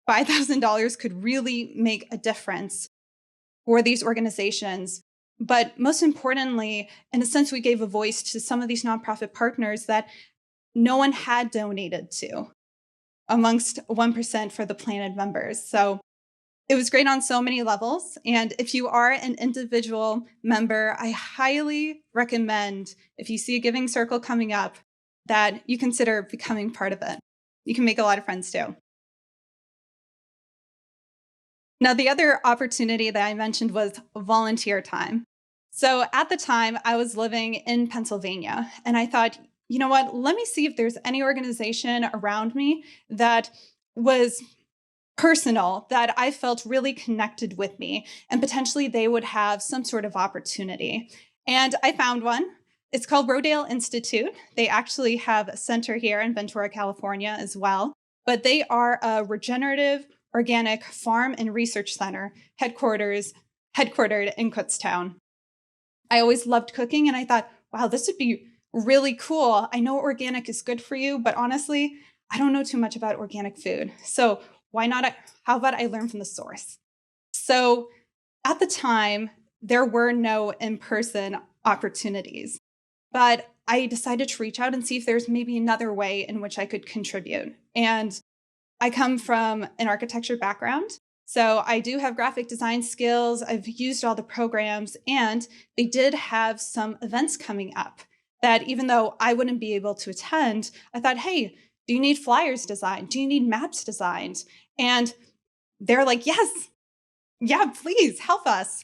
$5,000 could really make a difference for these organizations. But most importantly, in a sense, we gave a voice to some of these nonprofit partners that no one had donated to amongst 1% for the Planet members. So it was great on so many levels. And if you are an individual member, I highly recommend, if you see a giving circle coming up, that you consider becoming part of it. You can make a lot of friends too. Now, the other opportunity that I mentioned was volunteer time. So at the time, I was living in Pennsylvania, and I thought, you know what, let me see if there's any organization around me that was personal, that I felt really connected with me, and potentially they would have some sort of opportunity. And I found one. It's called Rodale Institute. They actually have a center here in Ventura, California as well, but they are a regenerative organic farm and research center headquartered in Kutztown. I always loved cooking, and I thought, wow, this would be really cool. I know organic is good for you, but honestly, I don't know too much about organic food. So why not? How about I learn from the source? So at the time, there were no in-person opportunities, but I decided to reach out and see if there's maybe another way in which I could contribute. And I come from an architecture background, so I do have graphic design skills. I've used all the programs, and they did have some events coming up that even though I wouldn't be able to attend, I thought, hey, do you need flyers designed? Do you need maps designed? And they're like, yes, yeah, please help us.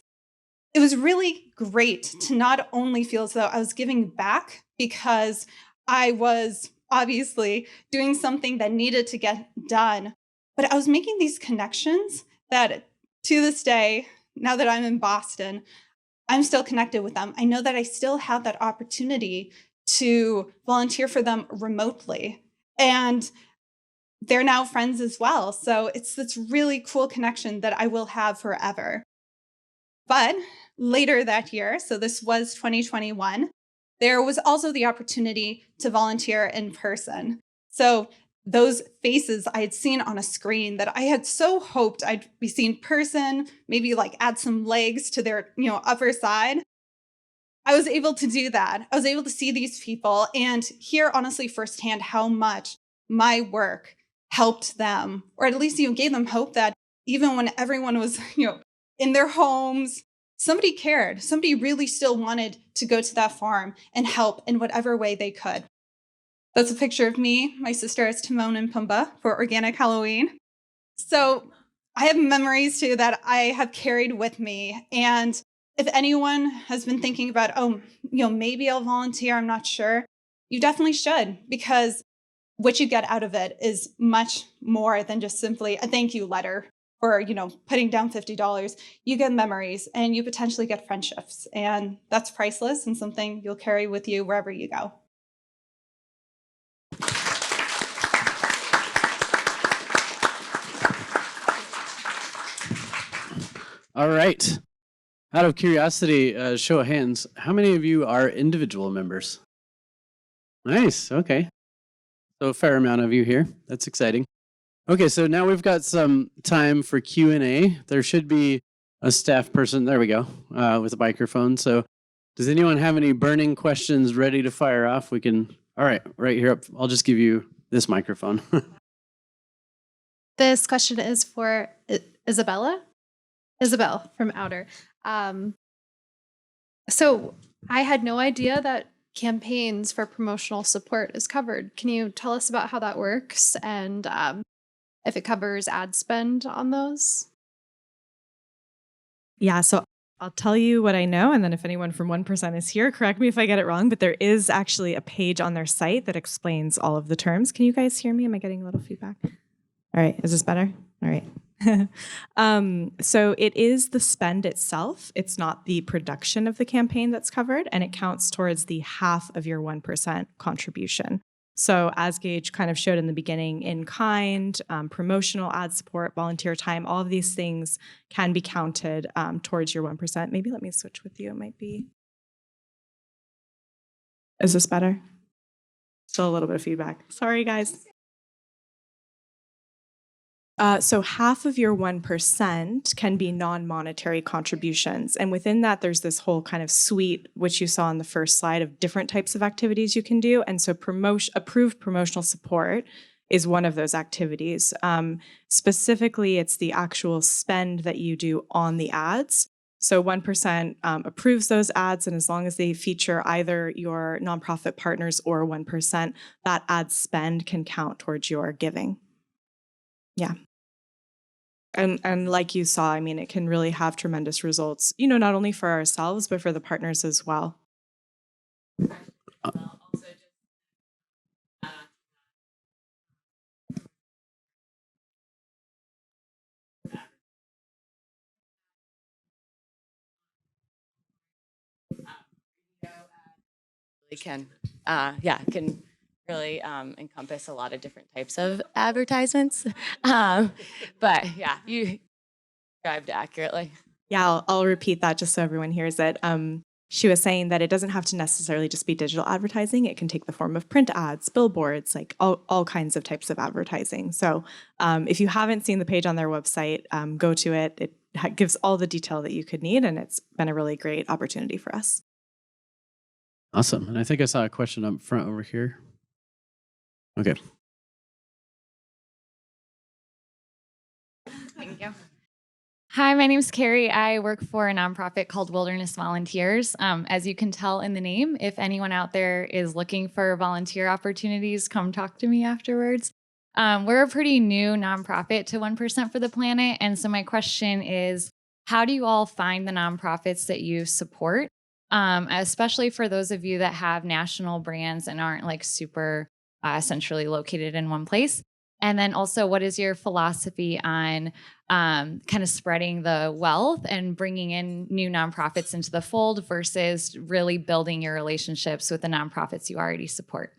It was really great to not only feel as though I was giving back because I was obviously doing something that needed to get done, but I was making these connections that to this day, now that I'm in Boston, I'm still connected with them. I know that I still have that opportunity to volunteer for them remotely. And they're now friends as well. So it's this really cool connection that I will have forever. But later that year, so this was 2021, there was also the opportunity to volunteer in person. So those faces I had seen on a screen that I had so hoped I'd be seeing in person, maybe like add some legs to their, upper side. I was able to do that. I was able to see these people and hear honestly firsthand how much my work helped them, or at least gave them hope that even when everyone was, in their homes, somebody cared. Somebody really still wanted to go to that farm and help in whatever way they could. That's a picture of me, my sister as Timon and Pumbaa for Organic Halloween. So I have memories too that I have carried with me. And if anyone has been thinking about, maybe I'll volunteer, I'm not sure, you definitely should, because what you get out of it is much more than just simply a thank you letter or, putting down $50. You get memories and you potentially get friendships. And that's priceless and something you'll carry with you wherever you go. All right. Out of curiosity, show of hands, how many of you are individual members? Nice. Okay. So a fair amount of you here. That's exciting. Okay, so now we've got some time for Q&A. There should be a staff person, there we go, with a microphone. So does anyone have any burning questions ready to fire off? We can, all right, right here up. I'll just give you this microphone. This question is for Isabelle from Outer. So I had no idea that campaigns for promotional support is covered. Can you tell us about how that works and if it covers ad spend on those? Yeah, so I'll tell you what I know, and then if anyone from 1% is here, correct me if I get it wrong, but there is actually a page on their site that explains all of the terms. Can you guys hear me? Am I getting a little feedback? All right, is this better? All right, So it is the spend itself. It's not the production of the campaign that's covered, and it counts towards the half of your 1% contribution. So as Gage kind of showed in the beginning, in kind, promotional ad support, volunteer time, all of these things can be counted towards your 1%. Maybe let me switch with you. It might be. Is this better? Still a little bit of feedback. Sorry, guys. So half of your 1% can be non-monetary contributions. And within that, there's this whole kind of suite, which you saw on the first slide, of different types of activities you can do. And so approved promotional support is one of those activities. Specifically, it's the actual spend that you do on the ads. So 1% approves those ads, and as long as they feature either your nonprofit partners or 1%, that ad spend can count towards your giving. Yeah. And like you saw, I mean, it can really have tremendous results, not only for ourselves, but for the partners as well. Can really encompass a lot of different types of advertisements. But yeah, you described accurately. Yeah, I'll repeat that just so everyone hears it. She was saying that it doesn't have to necessarily just be digital advertising. It can take the form of print ads, billboards, like all kinds of types of advertising. So if you haven't seen the page on their website, go to it. It gives all the detail that you could need, and it's been a really great opportunity for us. Awesome. And I think I saw a question up front over here. Okay. Thank you. Hi, my name is Carrie. I work for a nonprofit called Wilderness Volunteers. As you can tell in the name, if anyone out there is looking for volunteer opportunities, come talk to me afterwards. We're a pretty new nonprofit to 1% for the Planet. And so my question is, how do you all find the nonprofits that you support? Especially for those of you that have national brands and aren't like super centrally located in one place. And then also, what is your philosophy on kind of spreading the wealth and bringing in new nonprofits into the fold versus really building your relationships with the nonprofits you already support?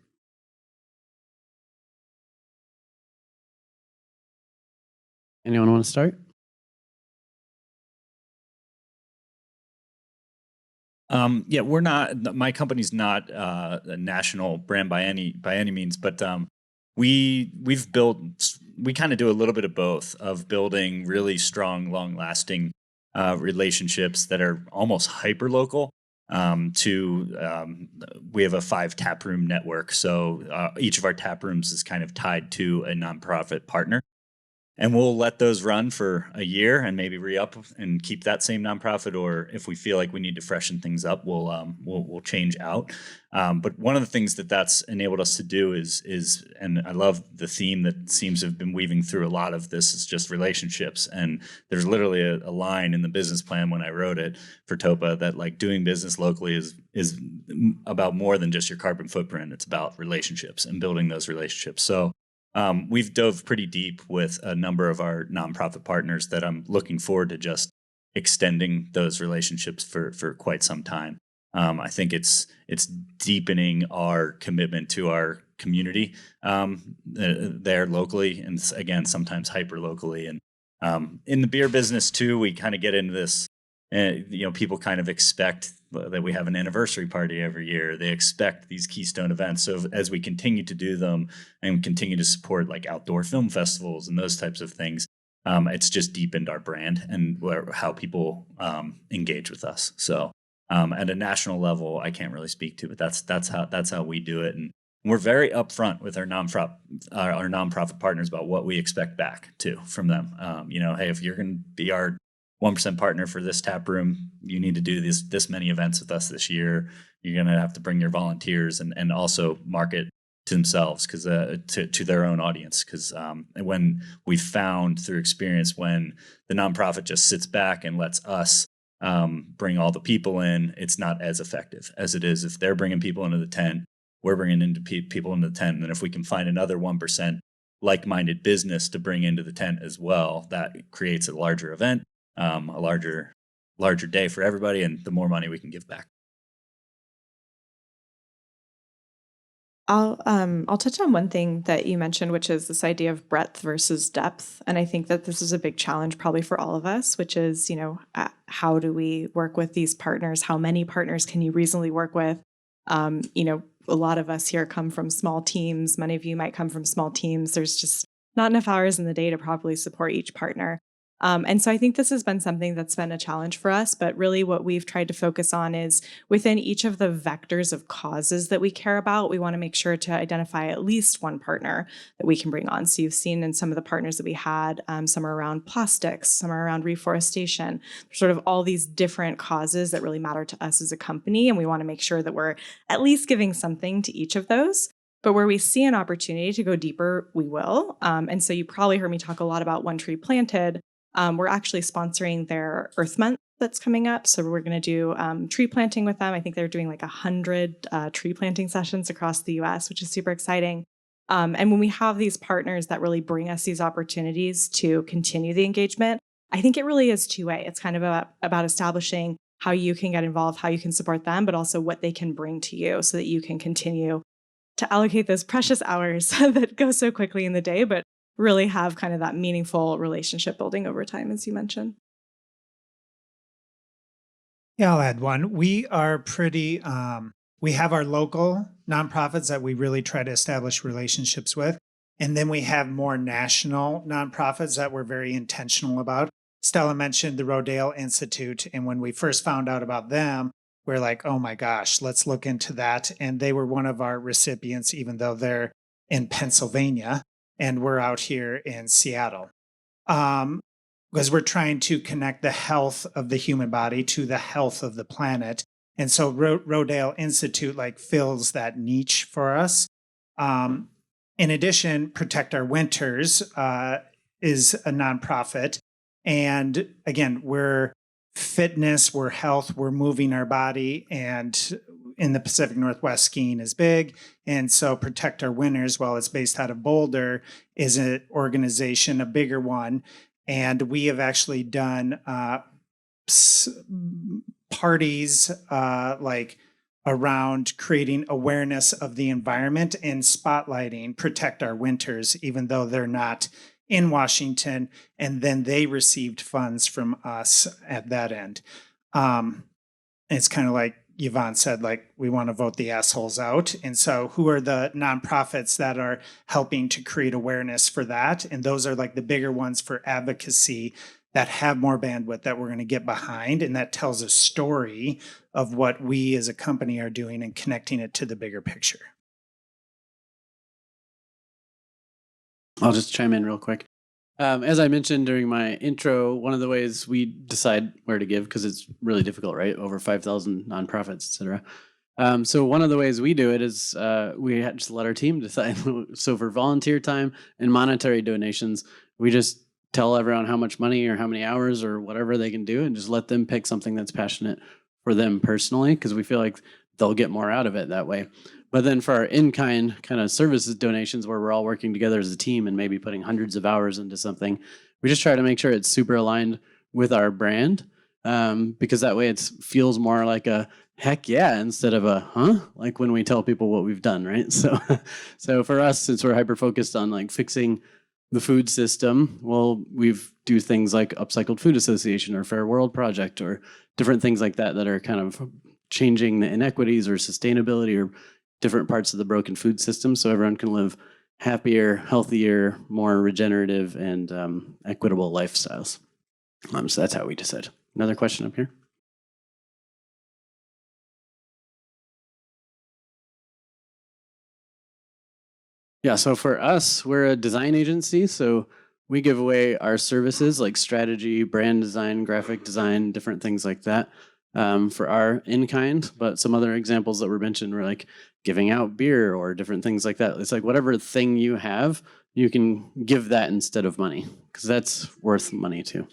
Anyone want to start? Yeah, we're not. My company's not a national brand by any means, but we've built. We kind of do a little bit of both, of building really strong, long-lasting relationships that are almost hyper local. We have a 5 tap room network, so each of our tap rooms is kind of tied to a nonprofit partner. And we'll let those run for a year and maybe re-up and keep that same nonprofit. Or if we feel like we need to freshen things up, we'll change out. But one of the things that's enabled us to do is, and I love the theme that seems to have been weaving through a lot of this, is just relationships. And there's literally a line in the business plan when I wrote it for Topa that like doing business locally is about more than just your carbon footprint. It's about relationships and building those relationships. So we've dove pretty deep with a number of our nonprofit partners that I'm looking forward to just extending those relationships for quite some time. I think it's deepening our commitment to our community there locally, and again, sometimes hyper locally. And in the beer business too, we kind of get into this. People kind of expect that we have an anniversary party every year. They expect these keystone events. So as we continue to do them and continue to support like outdoor film festivals and those types of things, it's just deepened our brand and how people engage with us. So at a national level, I can't really speak to, but that's how we do it. And we're very upfront with our nonprofit partners about what we expect back too from them. Hey, if you're going to be our 1% partner for this tap room, you need to do this many events with us this year. You're going to have to bring your volunteers and also market to themselves to their own audience. Because when we found through experience, when the nonprofit just sits back and lets us bring all the people in, it's not as effective as it is if they're bringing people into the tent, we're bringing people into the tent. And if we can find another 1% like-minded business to bring into the tent as well. That creates a larger event, a larger day for everybody, and the more money we can give back. I'll touch on one thing that you mentioned, which is this idea of breadth versus depth. And I think that this is a big challenge probably for all of us, which is, how do we work with these partners? How many partners can you reasonably work with? A lot of us here come from small teams. Many of you might come from small teams. There's just not enough hours in the day to properly support each partner. And so I think this has been something that's been a challenge for us, but really what we've tried to focus on is within each of the vectors of causes that we care about, we want to make sure to identify at least one partner that we can bring on. So you've seen in some of the partners that we had, some are around plastics, some are around reforestation, sort of all these different causes that really matter to us as a company. And we want to make sure that we're at least giving something to each of those. But where we see an opportunity to go deeper, we will. And so you probably heard me talk a lot about One Tree Planted. We're actually sponsoring their Earth Month that's coming up. So we're going to do tree planting with them. I think they're doing like 100 tree planting sessions across the US, which is super exciting. And when we have these partners that really bring us these opportunities to continue the engagement, I think it really is two-way. It's kind of about establishing how you can get involved, how you can support them, but also what they can bring to you so that you can continue to allocate those precious hours that go so quickly in the day, but really have kind of that meaningful relationship building over time, as you mentioned. Yeah, I'll add one. We are pretty, we have our local nonprofits that we really try to establish relationships with. And then we have more national nonprofits that we're very intentional about. Stella mentioned the Rodale Institute. And when we first found out about them, we're like, oh my gosh, let's look into that. And they were one of our recipients, even though they're in Pennsylvania. And we're out here in Seattle because we're trying to connect the health of the human body to the health of the planet. And so Rodale Institute fills that niche for us. In addition, Protect Our Winters is a nonprofit. And again, we're fitness, we're health, we're moving our body. And in the Pacific Northwest, skiing is big. And so Protect Our Winters, while it's based out of Boulder, is an organization, a bigger one. And we have actually done parties around creating awareness of the environment and spotlighting Protect Our Winters, even though they're not in Washington. And then they received funds from us at that end. It's kind of like Yvonne said, we want to vote the assholes out. And so who are the nonprofits that are helping to create awareness for that? And those are the bigger ones for advocacy that have more bandwidth that we're going to get behind. And that tells a story of what we as a company are doing and connecting it to the bigger picture. I'll just chime in real quick. As I mentioned during my intro, one of the ways we decide where to give, because it's really difficult, right? Over 5,000 nonprofits, et cetera. So one of the ways we do it is we just let our team decide. So for volunteer time and monetary donations, we just tell everyone how much money or how many hours or whatever they can do and just let them pick something that's passionate for them personally, because we feel like they'll get more out of it that way. But then for our in-kind kind of services donations where we're all working together as a team and maybe putting hundreds of hours into something, we just try to make sure it's super aligned with our brand, because that way it feels more like a heck yeah instead of a huh, like when we tell people what we've done, right? So for us, since we're hyper-focused on fixing the food system, well, we've do things like Upcycled Food Association or Fair World Project or different things like that are kind of changing the inequities or sustainability or different parts of the broken food system so everyone can live happier, healthier, more regenerative, and equitable lifestyles. So that's how we decide. Another question up here. Yeah, so for us, we're a design agency, so we give away our services like strategy, brand design, graphic design, different things like that for our in-kind. But some other examples that were mentioned were giving out beer or different things like that. It's whatever thing you have, you can give that instead of money, because that's worth money too.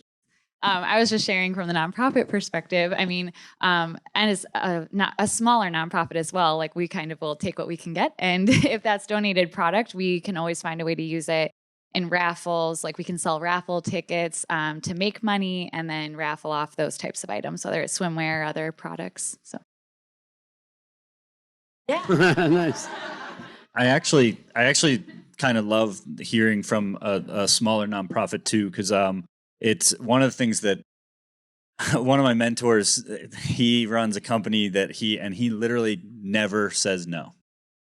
I was just sharing from the nonprofit perspective. I mean, and as a smaller nonprofit as well, we kind of will take what we can get. And if that's donated product, we can always find a way to use it and raffles. Like we can sell raffle tickets to make money and then raffle off those types of items, whether it's swimwear or other products. So Yeah. Nice. I actually kind of love hearing from a smaller nonprofit too, because it's one of the things that one of my mentors, he runs a company that he literally never says no.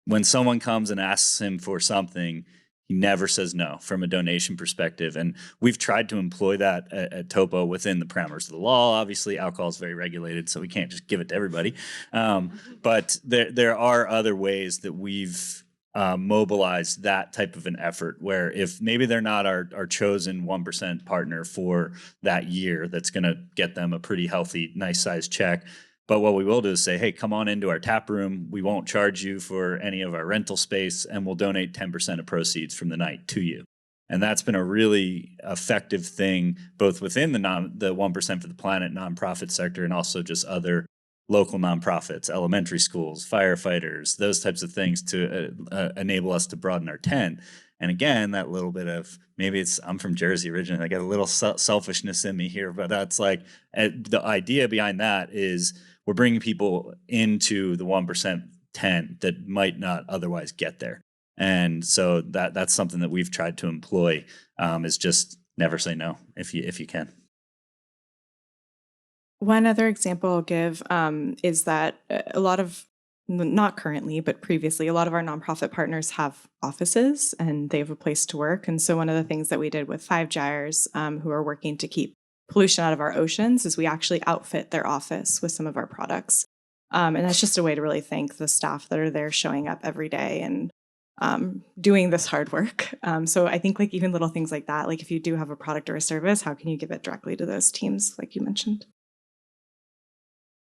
When someone comes and asks him for something, he never says no from a donation perspective. And we've tried to employ that at Topo within the parameters of the law. Obviously, alcohol is very regulated, so we can't just give it to everybody. But there are other ways that we've mobilized that type of an effort, where if maybe they're not our chosen 1% partner for that year, that's going to get them a pretty healthy, nice sized check. But what we will do is say, hey, come on into our tap room. We won't charge you for any of our rental space, and we'll donate 10% of proceeds from the night to you. And that's been a really effective thing, both within the 1% for the Planet nonprofit sector and also just other local nonprofits, elementary schools, firefighters, those types of things to enable us to broaden our tent. And again, that little bit of, maybe I'm from Jersey originally, I got a little selfishness in me here, but that's like, the idea behind that is we're bringing people into the 1% tent that might not otherwise get there. And so that's something that we've tried to employ, is just never say no if you can. One other example I'll give is that a lot of, not currently, but previously, a lot of our nonprofit partners have offices and they have a place to work. And so one of the things that we did with 5 Dyers, who are working to keep pollution out of our oceans, is we actually outfit their office with some of our products. And that's just a way to really thank the staff that are there showing up every day and doing this hard work. So I think like even little things like that, like if you do have a product or a service, how can you give it directly to those teams, like you mentioned?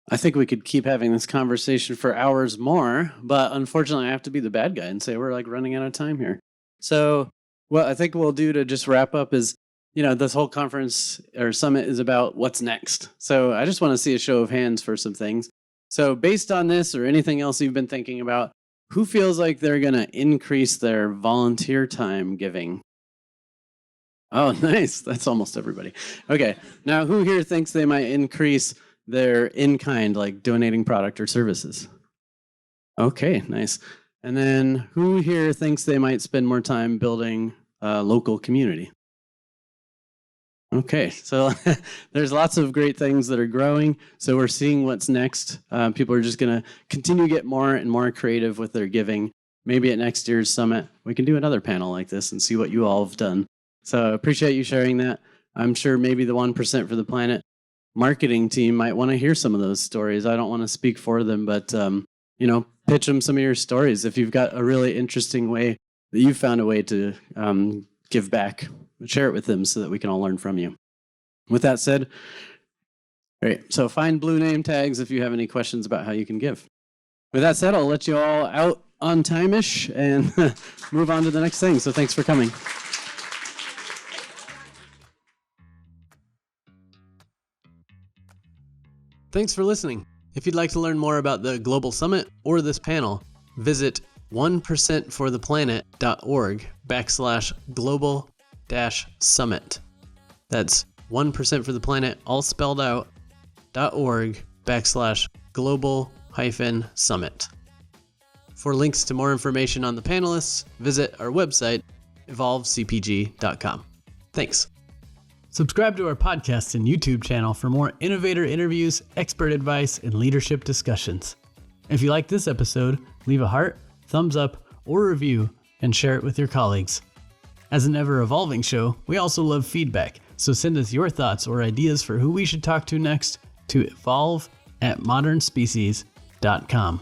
I think we could keep having this conversation for hours more, but unfortunately I have to be the bad guy and say we're like running out of time here. So what I think we'll do to just wrap up is, this whole conference or summit is about what's next. So I just want to see a show of hands for some things. So based on this or anything else you've been thinking about, who feels like they're going to increase their volunteer time giving? Oh, nice. That's almost everybody. Okay. Now, who here thinks they might increase their in-kind, like donating product or services? Okay, nice. And then who here thinks they might spend more time building a local community? Okay, so there's lots of great things that are growing. So we're seeing what's next. People are just going to continue to get more and more creative with their giving. Maybe at next year's summit, we can do another panel like this and see what you all have done. So I appreciate you sharing that. I'm sure maybe the 1% for the Planet marketing team might want to hear some of those stories. I don't want to speak for them, but pitch them some of your stories. If you've got a really interesting way that you found a way to give back, share it with them so that we can all learn from you. With that said, great. So find blue name tags if you have any questions about how you can give. With that said, I'll let you all out on time-ish and move on to the next thing. So thanks for coming. Thanks for listening. If you'd like to learn more about the Global Summit or this panel, visit 1%fortheplanet.org/global-summit. That's 1% for the planet, all spelled out, .org/global-summit. For links to more information on the panelists, visit our website, evolvecpg.com. Thanks. Subscribe to our podcast and YouTube channel for more innovator interviews, expert advice, and leadership discussions. If you like this episode, leave a heart, thumbs up, or review, and share it with your colleagues. As an ever-evolving show, we also love feedback, so send us your thoughts or ideas for who we should talk to next to evolve@modernspecies.com.